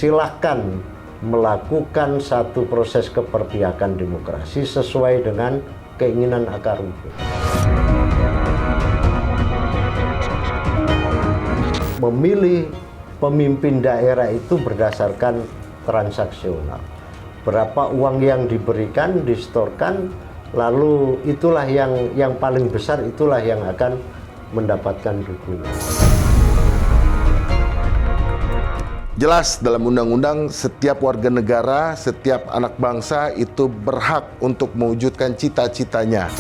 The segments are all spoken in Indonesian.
silahkan melakukan satu proses keperpihakan demokrasi sesuai dengan keinginan akar rumput. Memilih pemimpin daerah itu berdasarkan transaksional. Berapa uang yang diberikan, disetorkan, lalu itulah yang paling besar, itulah yang akan mendapatkan dukungan. Jelas dalam undang-undang setiap warga negara, setiap anak bangsa itu berhak untuk mewujudkan cita-citanya.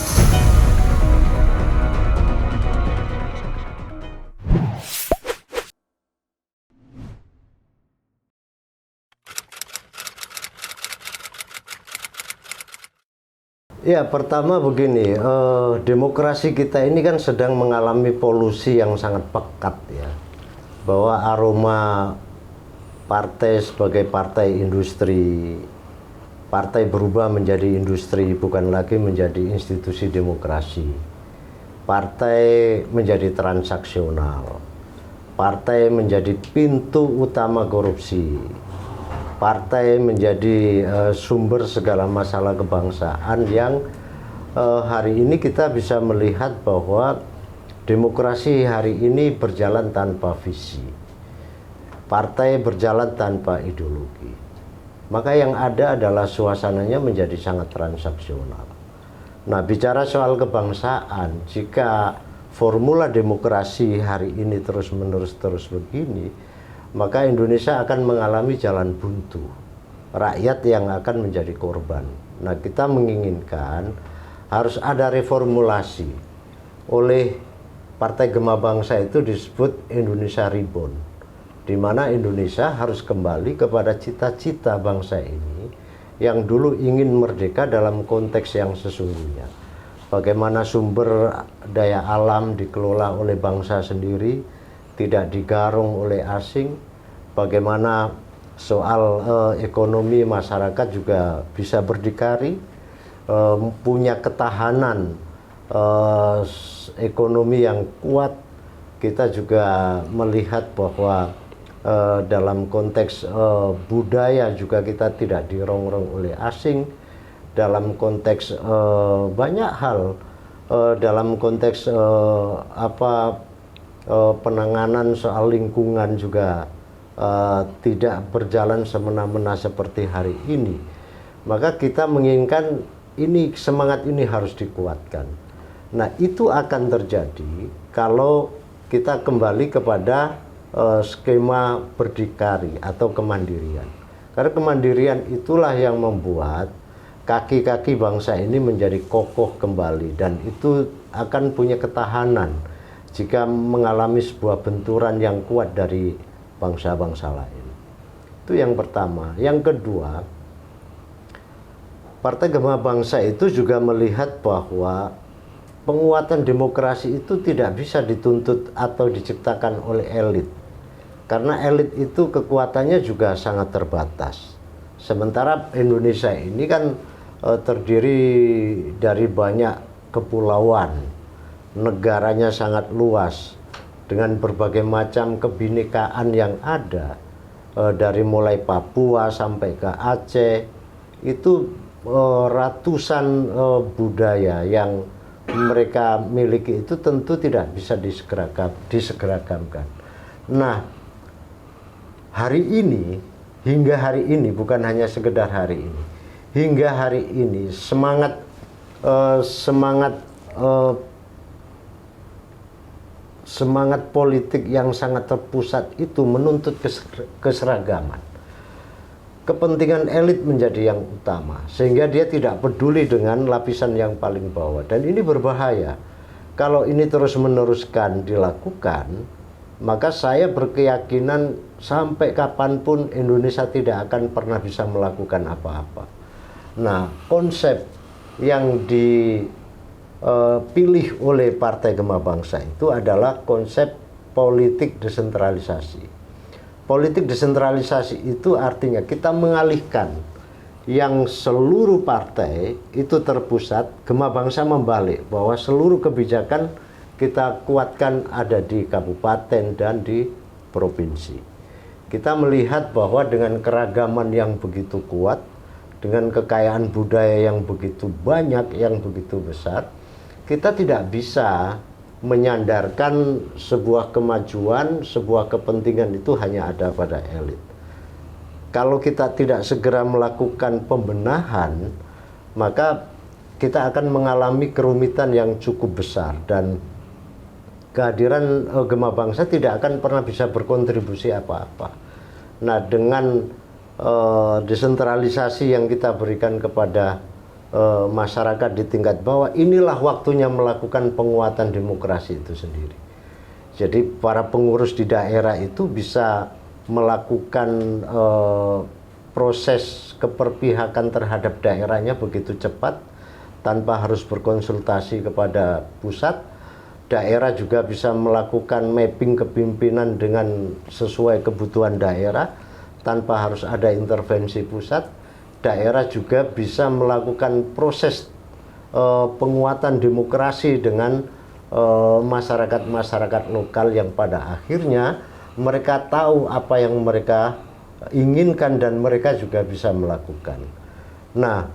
Ya, pertama begini, demokrasi kita ini kan sedang mengalami polusi yang sangat pekat ya. Bahwa aroma partai sebagai partai industri, partai berubah menjadi industri, bukan lagi menjadi institusi demokrasi. Partai menjadi transaksional, partai menjadi pintu utama korupsi, partai menjadi sumber segala masalah kebangsaan yang hari ini kita bisa melihat bahwa demokrasi hari ini berjalan tanpa visi. Partai berjalan tanpa ideologi. Maka yang ada adalah suasananya menjadi sangat transaksional. Nah, bicara soal kebangsaan, jika formula demokrasi hari ini terus-menerus begini, maka Indonesia akan mengalami jalan buntu. Rakyat yang akan menjadi korban. Nah, kita menginginkan harus ada reformulasi. Oleh Partai Gema Bangsa itu disebut Indonesia Reborn, di mana Indonesia harus kembali kepada cita-cita bangsa ini yang dulu ingin merdeka dalam konteks yang sesungguhnya. Bagaimana sumber daya alam dikelola oleh bangsa sendiri, tidak digarung oleh asing, bagaimana soal ekonomi masyarakat juga bisa berdikari, punya ketahanan ekonomi yang kuat. Kita juga melihat bahwa dalam konteks budaya juga kita tidak dirongrong oleh asing, dalam konteks banyak hal, dalam konteks penanganan soal lingkungan juga tidak berjalan semena-mena seperti hari ini. Maka kita menginginkan ini, semangat ini harus dikuatkan. Nah, itu akan terjadi kalau kita kembali kepada skema berdikari atau kemandirian. Karena kemandirian itulah yang membuat kaki-kaki bangsa ini menjadi kokoh kembali, dan itu akan punya ketahanan jika mengalami sebuah benturan yang kuat dari bangsa-bangsa lain. Itu yang pertama. Yang kedua, Partai Gema Bangsa itu juga melihat bahwa penguatan demokrasi itu tidak bisa dituntut atau diciptakan oleh elit. Karena elit itu kekuatannya juga sangat terbatas. Sementara Indonesia ini kan terdiri dari banyak kepulauan, negaranya sangat luas, dengan berbagai macam kebinekaan yang ada, dari mulai Papua sampai ke Aceh, itu ratusan budaya yang mereka miliki itu tentu tidak bisa disegeragamkan. Nah, hari ini, hingga hari ini, bukan hanya sekedar hari ini, hingga hari ini semangat politik yang sangat terpusat itu menuntut keseragaman. Kepentingan elit menjadi yang utama, sehingga dia tidak peduli dengan lapisan yang paling bawah. Dan ini berbahaya. Kalau ini terus-meneruskan dilakukan, maka saya berkeyakinan sampai kapanpun Indonesia tidak akan pernah bisa melakukan apa-apa. Nah, konsep yang dipilih oleh Partai Gema Bangsa itu adalah konsep politik desentralisasi. Politik desentralisasi itu artinya kita mengalihkan yang seluruh partai itu terpusat, Gema Bangsa membalik bahwa seluruh kebijakan kita kuatkan ada di kabupaten dan di provinsi. kita melihat bahwa dengan keragaman yang begitu kuat, dengan kekayaan budaya yang begitu banyak, yang begitu besar, kita tidak bisa menyandarkan sebuah kemajuan, sebuah kepentingan itu hanya ada pada elit. Kalau kita tidak segera melakukan pembenahan, maka kita akan mengalami kerumitan yang cukup besar, dan kehadiran Gema Bangsa tidak akan pernah bisa berkontribusi apa-apa. Nah, dengan desentralisasi yang kita berikan kepada masyarakat di tingkat bawah, inilah waktunya melakukan penguatan demokrasi itu sendiri. Jadi para pengurus di daerah itu bisa melakukan proses keperpihakan terhadap daerahnya begitu cepat, tanpa harus berkonsultasi kepada pusat. Daerah juga bisa melakukan mapping kepemimpinan dengan sesuai kebutuhan daerah tanpa harus ada intervensi pusat. Daerah juga bisa melakukan proses penguatan demokrasi dengan masyarakat-masyarakat lokal yang pada akhirnya mereka tahu apa yang mereka inginkan dan mereka juga bisa melakukan. Nah,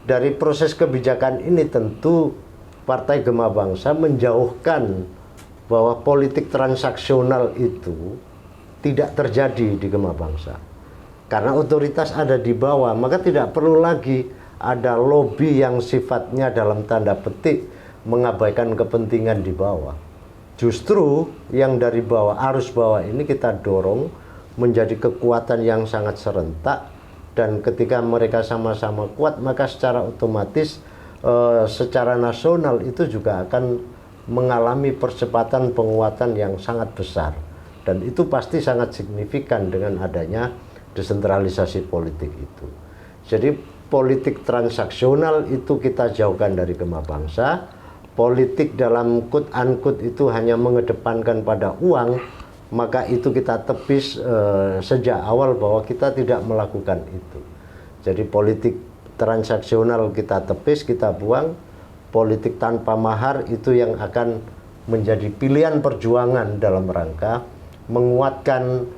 dari proses kebijakan ini tentu Partai Gema Bangsa menjauhkan bahwa politik transaksional itu tidak terjadi di Gema Bangsa. Karena otoritas ada di bawah, maka tidak perlu lagi ada lobby yang sifatnya dalam tanda petik mengabaikan kepentingan di bawah. Justru yang dari bawah, arus bawah ini kita dorong menjadi kekuatan yang sangat serentak, dan ketika mereka sama-sama kuat, maka secara otomatis secara nasional itu juga akan mengalami percepatan penguatan yang sangat besar, dan itu pasti sangat signifikan dengan adanya desentralisasi politik itu. Jadi politik transaksional itu kita jauhkan dari Gema Bangsa. Politik dalam quote unquote itu hanya mengedepankan pada uang, maka itu kita tepis sejak awal bahwa kita tidak melakukan itu. Jadi politik transaksional kita tepis, kita buang. Politik tanpa mahar itu yang akan menjadi pilihan perjuangan dalam rangka menguatkan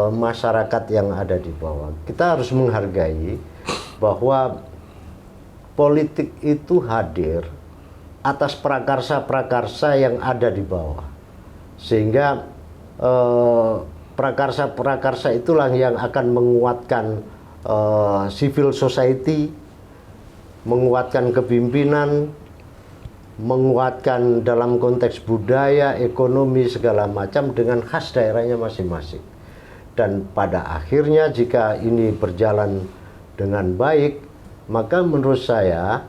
masyarakat yang ada di bawah. Kita harus menghargai bahwa politik itu hadir atas prakarsa-prakarsa yang ada di bawah, sehingga prakarsa-prakarsa itulah yang akan menguatkan civil society, menguatkan kepemimpinan, menguatkan dalam konteks budaya, ekonomi, segala macam dengan khas daerahnya masing-masing. Dan pada akhirnya jika ini berjalan dengan baik, maka menurut saya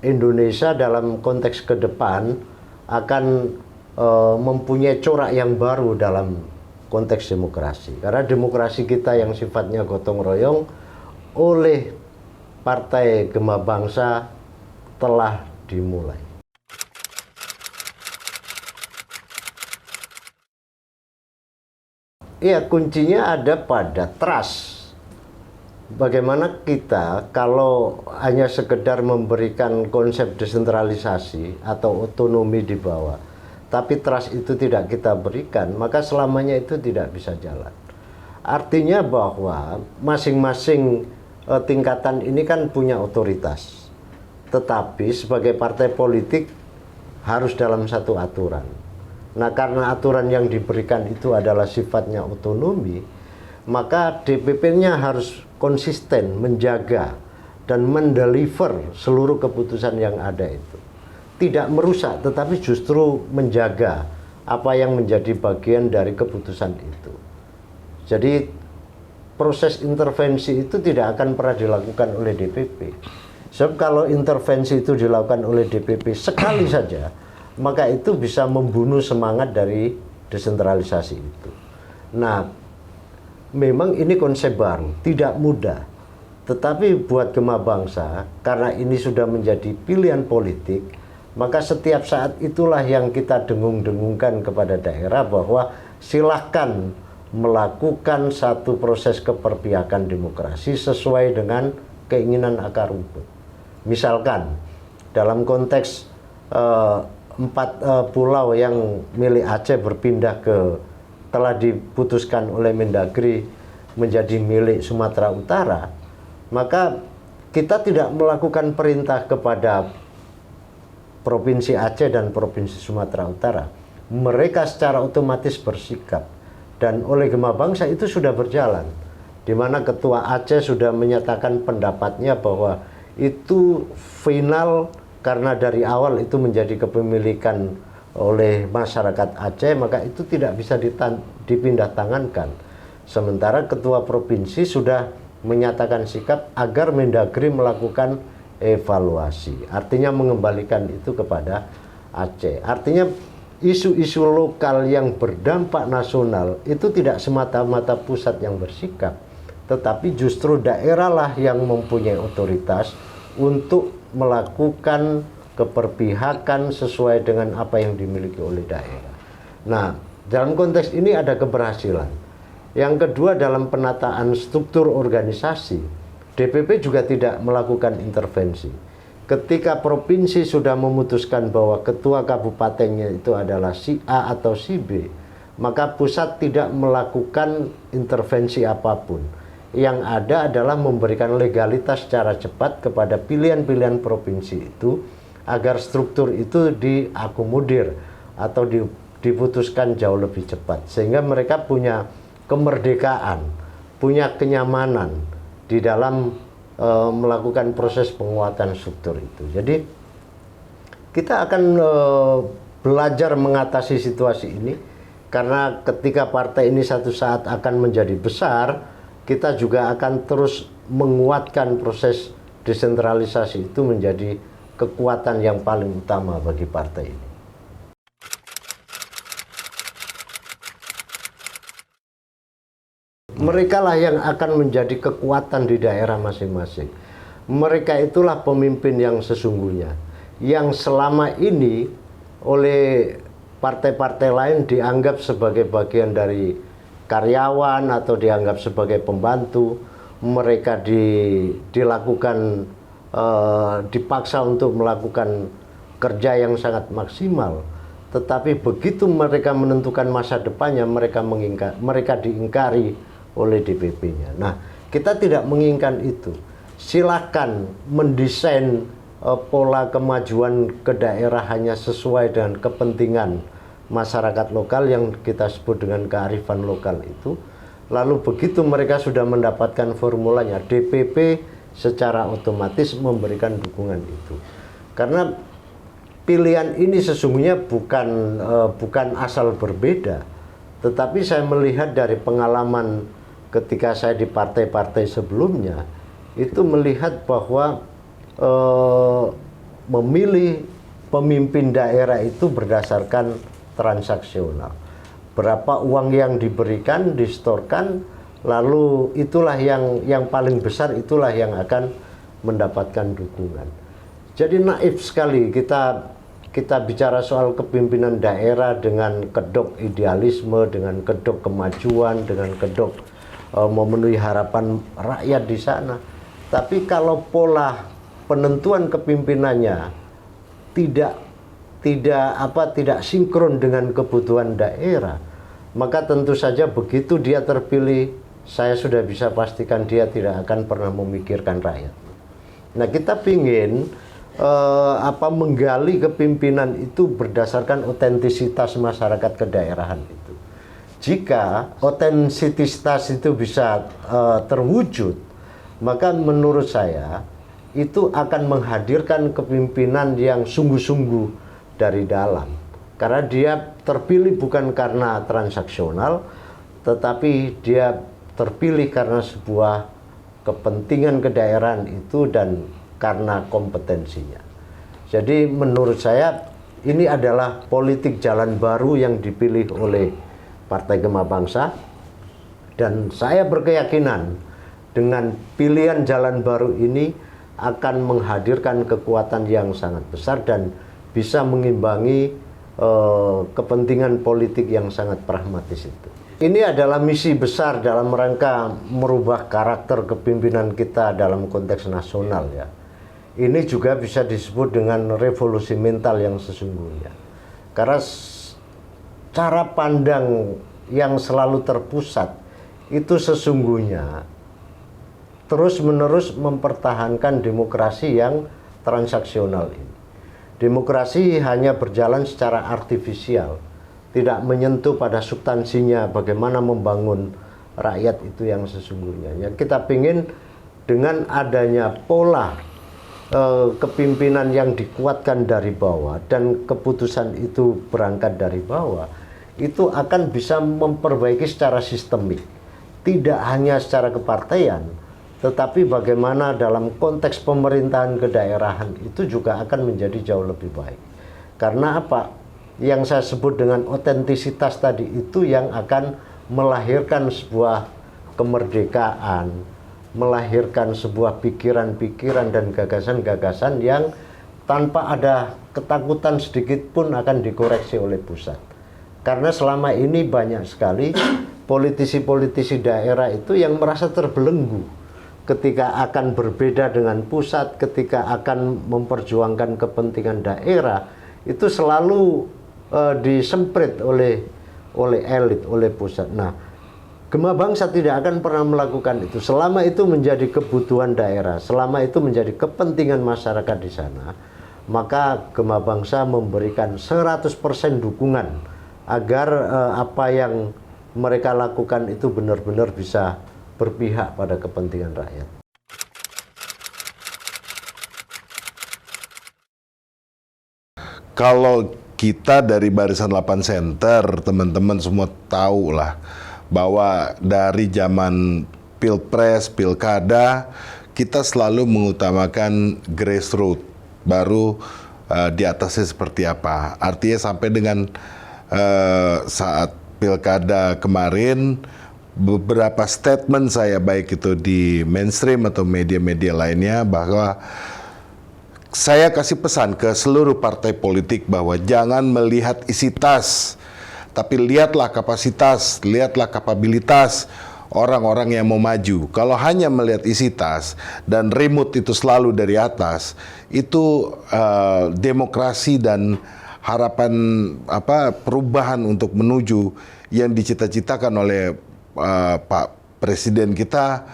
Indonesia dalam konteks ke depan akan mempunyai corak yang baru dalam konteks demokrasi. Karena demokrasi kita yang sifatnya gotong royong oleh Partai Gema Bangsa telah dimulai. Ya, kuncinya ada pada trust. Bagaimana kita kalau hanya sekedar memberikan konsep desentralisasi atau otonomi di bawah, tapi trust itu tidak kita berikan, maka selamanya itu tidak bisa jalan. Artinya bahwa masing-masing tingkatan ini kan punya otoritas, tetapi sebagai partai politik harus dalam satu aturan. Nah, karena aturan yang diberikan itu adalah sifatnya otonomi, maka DPP-nya harus konsisten menjaga dan mendeliver seluruh keputusan yang ada itu. Tidak merusak, tetapi justru menjaga apa yang menjadi bagian dari keputusan itu. Jadi proses intervensi itu tidak akan pernah dilakukan oleh DPP. Sebab kalau intervensi itu dilakukan oleh DPP sekali saja, maka itu bisa membunuh semangat dari desentralisasi itu. Nah, memang ini konsep baru, tidak mudah. Tetapi buat Gema Bangsa, karena ini sudah menjadi pilihan politik, maka setiap saat itulah yang kita dengung-dengungkan kepada daerah bahwa silahkan melakukan satu proses keperpihakan demokrasi sesuai dengan keinginan akar rumput. Misalkan dalam konteks 4 pulau yang milik Aceh berpindah ke telah diputuskan oleh Mendagri menjadi milik Sumatera Utara, maka kita tidak melakukan perintah kepada Provinsi Aceh dan Provinsi Sumatera Utara. Mereka secara otomatis bersikap, dan oleh Gema Bangsa itu sudah berjalan, di mana Ketua Aceh sudah menyatakan pendapatnya bahwa itu final karena dari awal itu menjadi kepemilikan oleh masyarakat Aceh, maka itu tidak bisa dipindah tangankan. Sementara Ketua Provinsi sudah menyatakan sikap agar Mendagri melakukan evaluasi, artinya mengembalikan itu kepada Aceh. Artinya isu-isu lokal yang berdampak nasional itu tidak semata-mata pusat yang bersikap, tetapi justru daerah lah yang mempunyai otoritas untuk melakukan keperpihakan sesuai dengan apa yang dimiliki oleh daerah. Nah, dalam konteks ini ada keberhasilan. Yang kedua, dalam penataan struktur organisasi, DPP juga tidak melakukan intervensi. Ketika provinsi sudah memutuskan bahwa ketua kabupatennya itu adalah si A atau si B, maka pusat tidak melakukan intervensi apapun. Yang ada adalah memberikan legalitas secara cepat kepada pilihan-pilihan provinsi itu, agar struktur itu diakomodir atau diputuskan jauh lebih cepat, sehingga mereka punya kemerdekaan, punya kenyamanan di dalam melakukan proses penguatan struktur itu. Jadi kita akan belajar mengatasi situasi ini, karena ketika partai ini satu saat akan menjadi besar, kita juga akan terus menguatkan proses desentralisasi itu menjadi kekuatan yang paling utama bagi partai ini. Mereka lah yang akan menjadi kekuatan di daerah masing-masing. Mereka itulah pemimpin yang sesungguhnya, yang selama ini oleh partai-partai lain dianggap sebagai bagian dari karyawan atau dianggap sebagai pembantu. Mereka dilakukan dipaksa untuk melakukan kerja yang sangat maksimal, tetapi begitu mereka menentukan masa depannya, mereka diingkari oleh DPP-nya. Nah, kita tidak menginginkan itu. Silakan mendesain pola kemajuan ke daerah hanya sesuai dengan kepentingan masyarakat lokal yang kita sebut dengan kearifan lokal itu. Lalu begitu mereka sudah mendapatkan formulanya, DPP secara otomatis memberikan dukungan itu. Karena pilihan ini sesungguhnya bukan asal berbeda, tetapi saya melihat dari pengalaman ketika saya di partai-partai sebelumnya, itu melihat bahwa memilih pemimpin daerah itu berdasarkan transaksional. Berapa uang yang diberikan, distorkan, lalu itulah yang paling besar, itulah yang akan mendapatkan dukungan. Jadi naif sekali kita bicara soal kepemimpinan daerah dengan kedok idealisme, dengan kedok kemajuan, dengan kedok memenuhi harapan rakyat di sana. Tapi kalau pola penentuan kepimpinannya tidak sinkron dengan kebutuhan daerah, maka tentu saja begitu dia terpilih, saya sudah bisa pastikan dia tidak akan pernah memikirkan rakyat. Nah, kita ingin menggali kepimpinan itu berdasarkan otentisitas masyarakat kedaerahan itu. Jika otentisitas itu bisa terwujud, maka menurut saya itu akan menghadirkan kepimpinan yang sungguh-sungguh dari dalam. Karena dia terpilih bukan karena transaksional, tetapi dia terpilih karena sebuah kepentingan kedaerahan itu dan karena kompetensinya. Jadi menurut saya ini adalah politik jalan baru yang dipilih oleh Partai Gema Bangsa, dan saya berkeyakinan dengan pilihan jalan baru ini akan menghadirkan kekuatan yang sangat besar dan bisa mengimbangi kepentingan politik yang sangat pragmatis itu. Ini adalah misi besar dalam rangka merubah karakter kepemimpinan kita dalam konteks nasional ya. Ini juga bisa disebut dengan revolusi mental yang sesungguhnya. Karena cara pandang yang selalu terpusat itu sesungguhnya terus-menerus mempertahankan demokrasi yang transaksional ini. Demokrasi hanya berjalan secara artifisial, tidak menyentuh pada substansinya bagaimana membangun rakyat itu yang sesungguhnya. Ya, kita ingin dengan adanya pola kepimpinan yang dikuatkan dari bawah dan keputusan itu berangkat dari bawah, itu akan bisa memperbaiki secara sistemik, tidak hanya secara kepartaian, tetapi bagaimana dalam konteks pemerintahan kedaerahan itu juga akan menjadi jauh lebih baik. Karena apa? Yang saya sebut dengan otentisitas tadi itu yang akan melahirkan sebuah kemerdekaan, melahirkan sebuah pikiran-pikiran dan gagasan-gagasan yang tanpa ada ketakutan sedikit pun akan dikoreksi oleh pusat. Karena selama ini banyak sekali politisi-politisi daerah itu yang merasa terbelenggu ketika akan berbeda dengan pusat, ketika akan memperjuangkan kepentingan daerah, itu selalu disemprit oleh elit, oleh pusat. Nah, Gema Bangsa tidak akan pernah melakukan itu. Selama itu menjadi kebutuhan daerah, selama itu menjadi kepentingan masyarakat di sana, maka Gema Bangsa memberikan 100% dukungan agar apa yang mereka lakukan itu benar-benar bisa berpihak pada kepentingan rakyat. Kalau kita dari Barisan 8 Center, teman-teman semua tahu lah bahwa dari zaman Pilpres, Pilkada, kita selalu mengutamakan grassroots, baru di atasnya seperti apa. Artinya sampai dengan saat Pilkada kemarin, beberapa statement saya baik itu di mainstream atau media-media lainnya bahwa saya kasih pesan ke seluruh partai politik bahwa jangan melihat isi tas, tapi lihatlah kapasitas, lihatlah kapabilitas orang-orang yang mau maju. Kalau hanya melihat isi tas dan remote itu selalu dari atas, itu demokrasi dan harapan perubahan untuk menuju yang dicita-citakan oleh Pak Presiden kita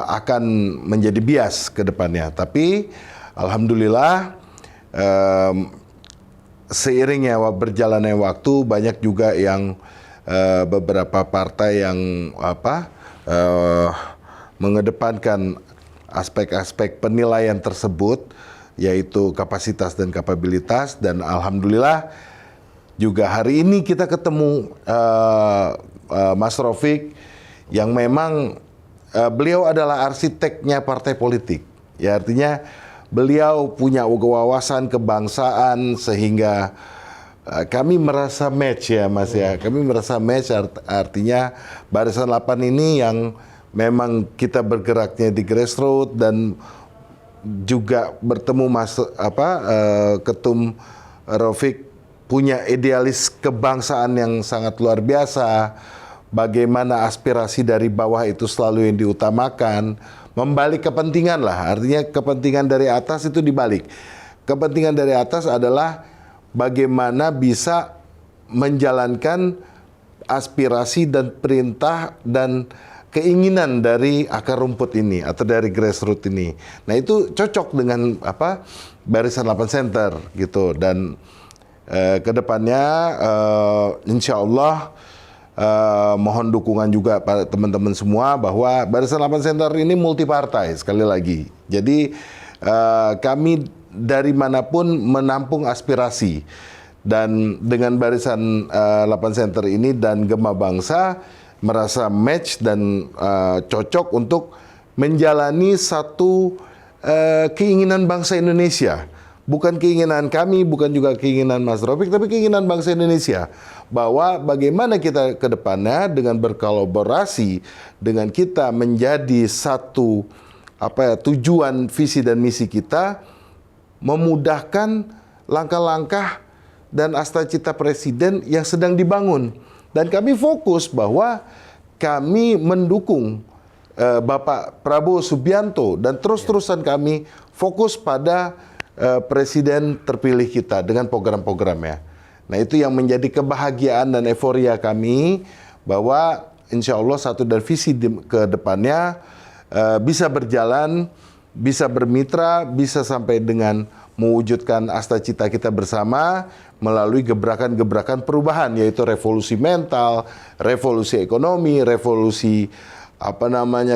akan menjadi bias ke depannya. Tapi alhamdulillah seiringnya berjalannya waktu banyak juga yang beberapa partai yang mengedepankan aspek-aspek penilaian tersebut, yaitu kapasitas dan kapabilitas, dan alhamdulillah juga hari ini kita ketemu Mas Rofik yang memang beliau adalah arsiteknya partai politik. Ya, artinya beliau punya wawasan kebangsaan sehingga kami merasa match ya Mas ya. Kami merasa match, artinya Barisan 8 ini yang memang kita bergeraknya di grassroots dan juga bertemu Ketum Rofik punya idealis kebangsaan yang sangat luar biasa. Bagaimana aspirasi dari bawah itu selalu yang diutamakan, membalik kepentingan lah, artinya kepentingan dari atas itu dibalik. Kepentingan dari atas adalah bagaimana bisa menjalankan aspirasi dan perintah dan keinginan dari akar rumput ini atau dari grassroots ini. Nah, itu cocok dengan Barisan 8 Center gitu, dan kedepannya insya Allah mohon dukungan juga pada teman-teman semua bahwa Barisan 8 Center ini multi partai sekali lagi. Jadi kami dari manapun menampung aspirasi, dan dengan Barisan 8 Center ini dan Gema Bangsa merasa match dan cocok untuk menjalani satu keinginan bangsa Indonesia. Bukan keinginan kami, bukan juga keinginan Mas Rofik, tapi keinginan bangsa Indonesia. Bahwa bagaimana kita ke depannya dengan berkolaborasi, dengan kita menjadi satu tujuan, visi dan misi kita, memudahkan langkah-langkah dan asta-cita Presiden yang sedang dibangun. Dan kami fokus bahwa kami mendukung Bapak Prabowo Subianto, dan terus-terusan kami fokus pada Presiden terpilih kita dengan program-programnya. Nah, itu yang menjadi kebahagiaan dan euforia kami bahwa insya Allah satu dan visi ke depannya bisa berjalan, bisa bermitra, bisa sampai dengan mewujudkan asta cita kita bersama melalui gebrakan-gebrakan perubahan, yaitu revolusi mental, revolusi ekonomi, revolusi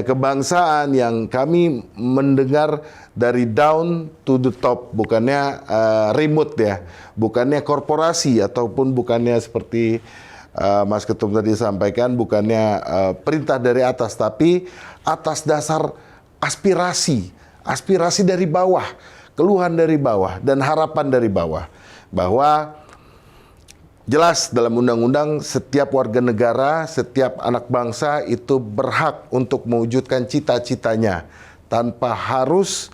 kebangsaan yang kami mendengar dari down to the top, bukannya remote ya, bukannya korporasi ataupun bukannya seperti Mas Ketum tadi sampaikan, bukannya perintah dari atas, tapi atas dasar aspirasi dari bawah, keluhan dari bawah dan harapan dari bawah, bahwa jelas dalam undang-undang setiap warga negara, setiap anak bangsa itu berhak untuk mewujudkan cita-citanya tanpa harus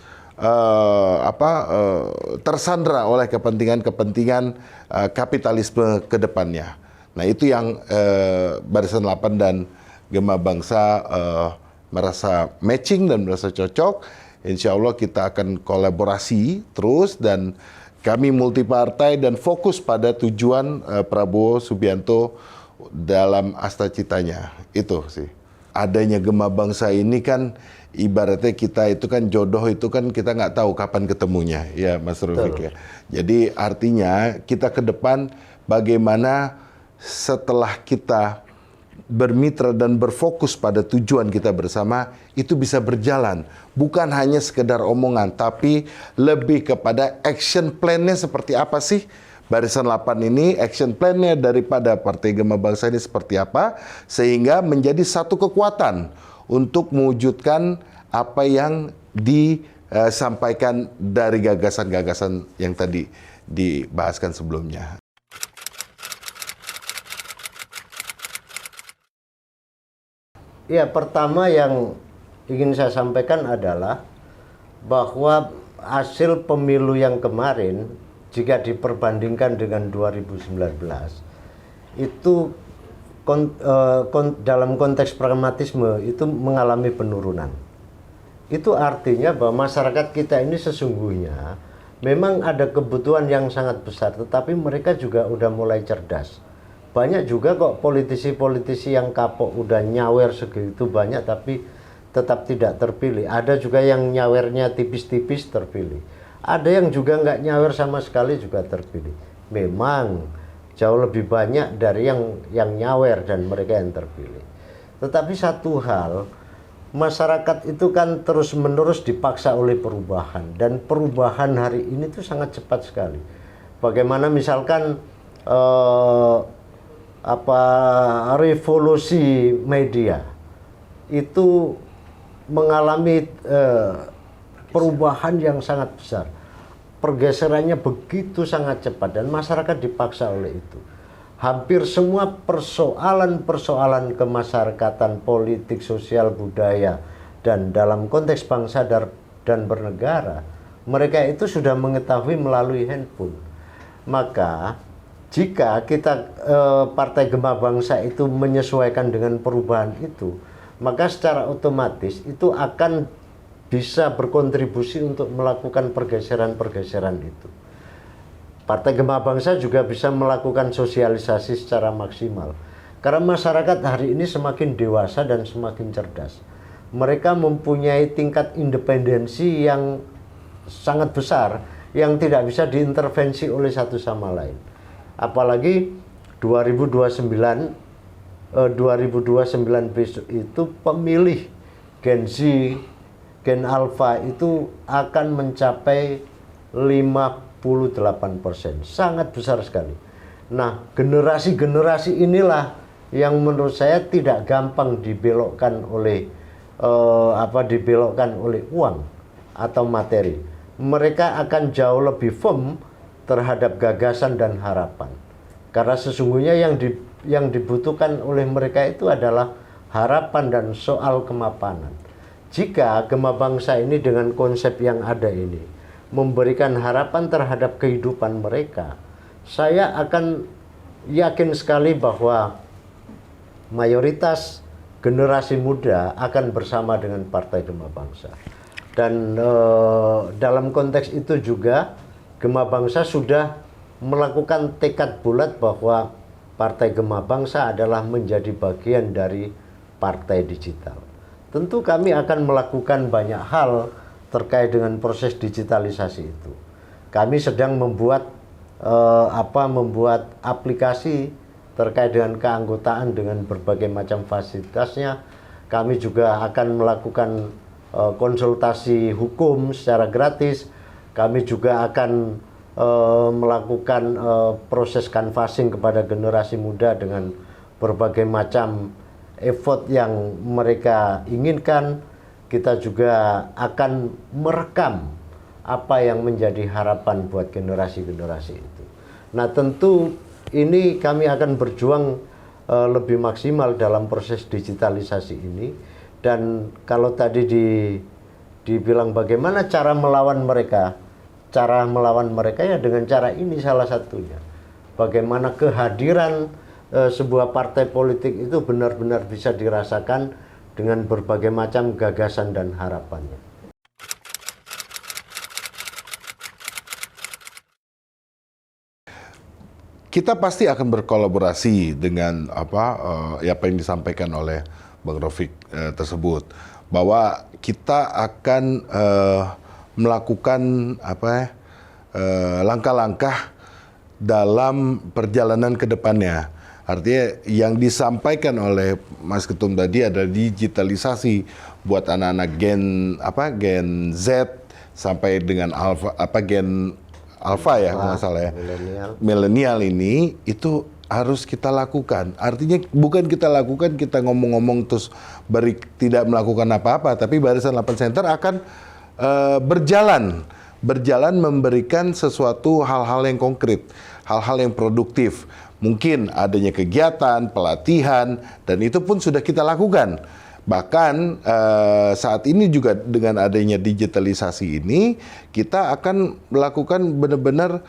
tersandra oleh kepentingan-kepentingan kapitalisme ke depannya. Nah, itu yang Barisan 8 dan Gema Bangsa merasa matching dan merasa cocok. Insya Allah kita akan kolaborasi terus dan kami multi partai dan fokus pada tujuan Prabowo Subianto dalam asta citanya. Itu sih. Adanya Gema Bangsa ini kan ibaratnya kita itu kan jodoh itu kan kita nggak tahu kapan ketemunya, ya Mas Rafiq ya. Jadi artinya kita ke depan bagaimana setelah kita bermitra dan berfokus pada tujuan kita bersama itu bisa berjalan, bukan hanya sekedar omongan tapi lebih kepada action plan-nya seperti apa sih Barisan 8 ini, action plan-nya daripada Partai Gema Bangsa ini seperti apa, sehingga menjadi satu kekuatan untuk mewujudkan apa yang disampaikan dari gagasan-gagasan yang tadi dibahaskan sebelumnya. Ya, pertama yang ingin saya sampaikan adalah bahwa hasil pemilu yang kemarin jika diperbandingkan dengan 2019 itu dalam konteks pragmatisme itu mengalami penurunan. Itu artinya bahwa masyarakat kita ini sesungguhnya memang ada kebutuhan yang sangat besar, tetapi mereka juga udah mulai cerdas. Banyak juga kok politisi-politisi yang kapok udah nyawer segitu banyak tapi tetap tidak terpilih. Ada juga yang nyawernya tipis-tipis terpilih. Ada yang juga nggak nyawer sama sekali juga terpilih. Memang jauh lebih banyak dari yang nyawer dan mereka yang terpilih. Tetapi satu hal, masyarakat itu kan terus-menerus dipaksa oleh perubahan, dan perubahan hari ini tuh sangat cepat sekali. Bagaimana misalkan revolusi media itu mengalami perubahan yang sangat besar. Pergeserannya begitu sangat cepat dan masyarakat dipaksa oleh itu. Hampir semua persoalan-persoalan kemasyarakatan, politik, sosial, budaya, dan dalam konteks bangsa dan bernegara, mereka itu sudah mengetahui melalui handphone. Maka jika kita Partai Gema Bangsa itu menyesuaikan dengan perubahan itu, maka secara otomatis itu akan bisa berkontribusi untuk melakukan pergeseran-pergeseran itu. Partai Gema Bangsa juga bisa melakukan sosialisasi secara maksimal. Karena masyarakat hari ini semakin dewasa dan semakin cerdas. Mereka mempunyai tingkat independensi yang sangat besar yang tidak bisa diintervensi oleh satu sama lain. Apalagi 2029 besok itu pemilih Gen Z, Gen Alpha itu akan mencapai 58%, sangat besar sekali. Nah, generasi-generasi inilah yang menurut saya tidak gampang dibelokkan oleh uang atau materi. Mereka akan jauh lebih firm terhadap gagasan dan harapan. Karena sesungguhnya yang dibutuhkan oleh mereka itu adalah harapan dan soal kemapanan. Jika Gema Bangsa ini dengan konsep yang ada ini memberikan harapan terhadap kehidupan mereka, saya akan yakin sekali bahwa mayoritas generasi muda akan bersama dengan Partai Gema Bangsa. Dan dalam konteks itu juga Gema Bangsa sudah melakukan tekad bulat bahwa Partai Gema Bangsa adalah menjadi bagian dari partai digital. Tentu kami akan melakukan banyak hal terkait dengan proses digitalisasi itu. Kami sedang membuat membuat aplikasi terkait dengan keanggotaan dengan berbagai macam fasilitasnya. Kami juga akan melakukan konsultasi hukum secara gratis. Kami juga akan melakukan proses canvassing kepada generasi muda dengan berbagai macam effort yang mereka inginkan. Kita juga akan merekam apa yang menjadi harapan buat generasi-generasi itu. Nah, tentu ini kami akan berjuang lebih maksimal dalam proses digitalisasi ini. Dan kalau tadi dibilang bagaimana cara melawan mereka, ya dengan cara ini salah satunya. Bagaimana kehadiran sebuah partai politik itu benar-benar bisa dirasakan dengan berbagai macam gagasan dan harapannya. Kita pasti akan berkolaborasi dengan apa yang disampaikan oleh Bang Rafiq tersebut, bahwa kita akan melakukan langkah-langkah dalam perjalanan ke depannya. Artinya yang disampaikan oleh Mas Ketum tadi adalah digitalisasi buat anak-anak Gen Z sampai dengan Gen Alpha ya, kalau nggak salah ya. Milenial ini itu harus kita lakukan. Artinya bukan kita lakukan, kita ngomong-ngomong terus tidak melakukan apa-apa, tapi Barisan 8 Center akan berjalan memberikan sesuatu hal-hal yang konkret, hal-hal yang produktif. Mungkin adanya kegiatan, pelatihan, dan itu pun sudah kita lakukan. Bahkan saat ini juga dengan adanya digitalisasi ini, kita akan melakukan benar-benar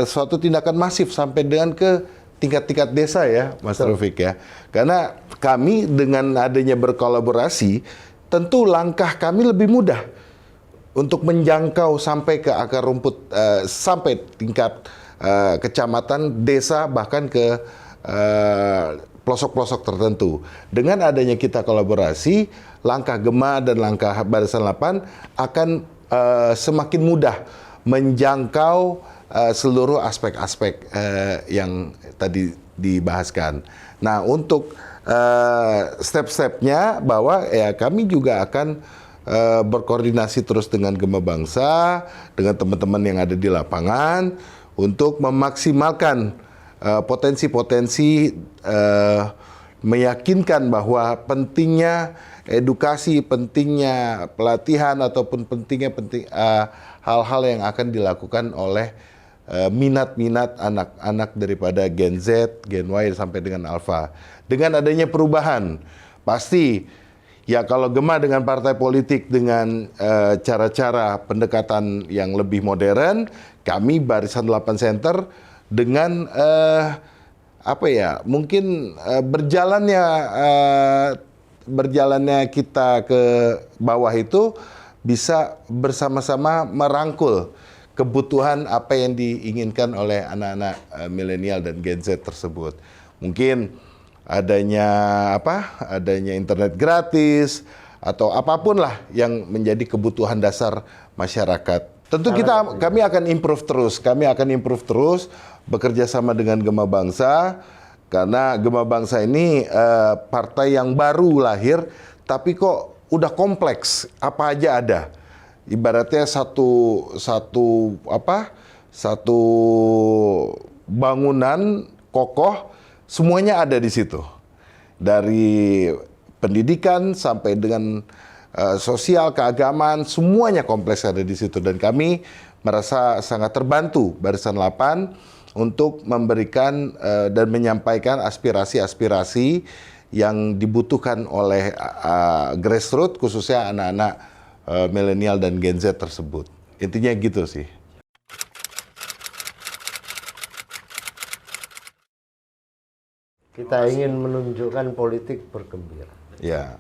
suatu tindakan masif sampai dengan ke tingkat-tingkat desa ya, Mas Rafiq ya. Karena kami dengan adanya berkolaborasi, tentu langkah kami lebih mudah untuk menjangkau sampai ke akar rumput, sampai tingkat kecamatan, desa, bahkan ke pelosok-pelosok tertentu. Dengan adanya kita kolaborasi, langkah Gema dan langkah Barisan 8 akan semakin mudah menjangkau seluruh aspek-aspek yang tadi dibahaskan. Nah, untuk step-stepnya bahwa ya kami juga akan berkoordinasi terus dengan Gema Bangsa, dengan teman-teman yang ada di lapangan untuk memaksimalkan potensi-potensi, meyakinkan bahwa pentingnya edukasi, pentingnya pelatihan ataupun pentingnya hal-hal yang akan dilakukan oleh minat-minat anak-anak daripada Gen Z, Gen Y sampai dengan Alpha. Dengan adanya perubahan, pasti ya kalau Gema dengan partai politik dengan cara-cara pendekatan yang lebih modern, kami Barisan 8 Center dengan mungkin berjalannya kita ke bawah itu bisa bersama-sama merangkul kebutuhan apa yang diinginkan oleh anak-anak milenial dan Gen Z tersebut. Mungkin adanya internet gratis atau apapun lah yang menjadi kebutuhan dasar masyarakat. Tentu kami akan improve terus, bekerja sama dengan Gema Bangsa, karena Gema Bangsa ini partai yang baru lahir, tapi kok udah kompleks, apa aja ada. Ibaratnya satu bangunan kokoh, semuanya ada di situ. Dari pendidikan sampai dengan sosial, keagamaan, semuanya kompleks ada di situ. Dan kami merasa sangat terbantu Barisan 8 untuk memberikan dan menyampaikan aspirasi-aspirasi yang dibutuhkan oleh grassroots, khususnya anak-anak milenial dan Gen Z tersebut. Intinya gitu sih. Kita ingin menunjukkan politik bergembira. Ya.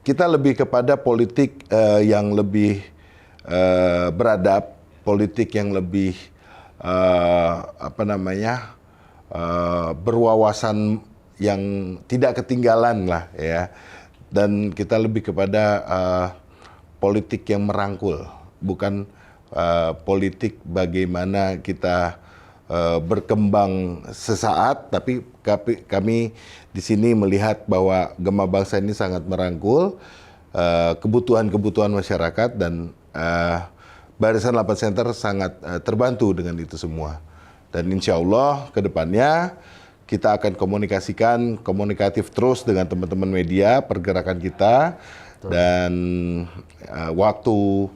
Kita lebih kepada politik yang lebih beradab, politik yang lebih berwawasan yang tidak ketinggalan lah ya, dan kita lebih kepada politik yang merangkul, bukan politik bagaimana kita berkembang sesaat, tapi kami di sini melihat bahwa Gema Bangsa ini sangat merangkul kebutuhan-kebutuhan masyarakat, dan Barisan 8 Center sangat terbantu dengan itu semua. Dan insya Allah ke depannya kita akan komunikatif terus dengan teman-teman media, pergerakan kita. Dan waktu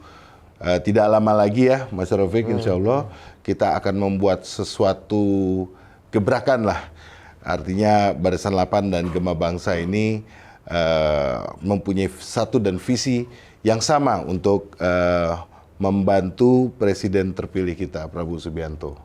tidak lama lagi ya Mas Rafiq, insya Allah kita akan membuat sesuatu gebrakan lah. Artinya Barisan 8 dan Gema Bangsa ini mempunyai satu dan visi yang sama untuk membantu Presiden terpilih kita, Prabowo Subianto.